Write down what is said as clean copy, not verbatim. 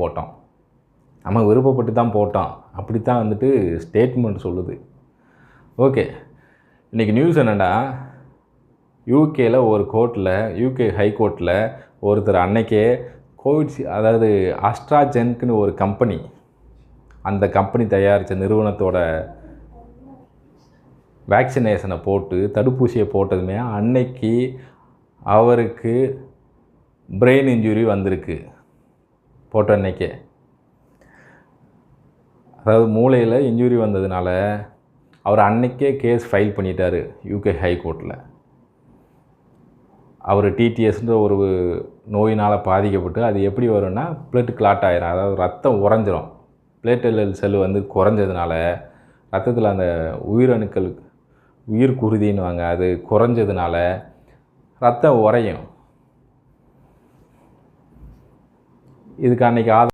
போட்டோம். நம்ம விருப்பப்பட்டு தான் போட்டோம். அப்படி தான் வந்துட்டு ஸ்டேட்மெண்ட் சொல்லுது. ஓகே, இன்றைக்கி நியூஸ் என்னென்னா, யூகேயில் ஒரு கோர்ட்டில், யூகே ஹைகோர்ட்டில் ஒருத்தர் அன்னைக்கே அதாவது அஸ்ட்ராஜென்க்குன்னு ஒரு கம்பெனி, அந்த கம்பெனி தயாரித்த நிறுவனத்தோட வேக்சினேஷனை போட்டு தடுப்பூசியை போட்டதுமே அன்னைக்கு அவருக்கு பிரெயின் இன்ஜுரி வந்திருக்கு. போட்ட அன்னைக்கே, அதாவது மூளையில் இன்ஜுரி வந்ததுனால அவர் அன்னைக்கே கேஸ் ஃபைல் பண்ணிட்டார் யூகே ஹைகோர்ட்டில். அவர் டிடிஎஸ்ன்ற ஒரு நோயினால் பாதிக்கப்பட்டு அது எப்படி வரும்னா பிளட் கிளாட் ஆயிரும், அதாவது ரத்தம் உறைஞ்சிரும். பிளேட்லெட் செல் வந்து குறைஞ்சதுனால ரத்தத்தில் அந்த உயிரணுக்கள் உயிர் குருதின்னுவாங்க, அது குறைஞ்சதுனால ரத்தம் உறையும். இதுக்கு அன்றைக்கி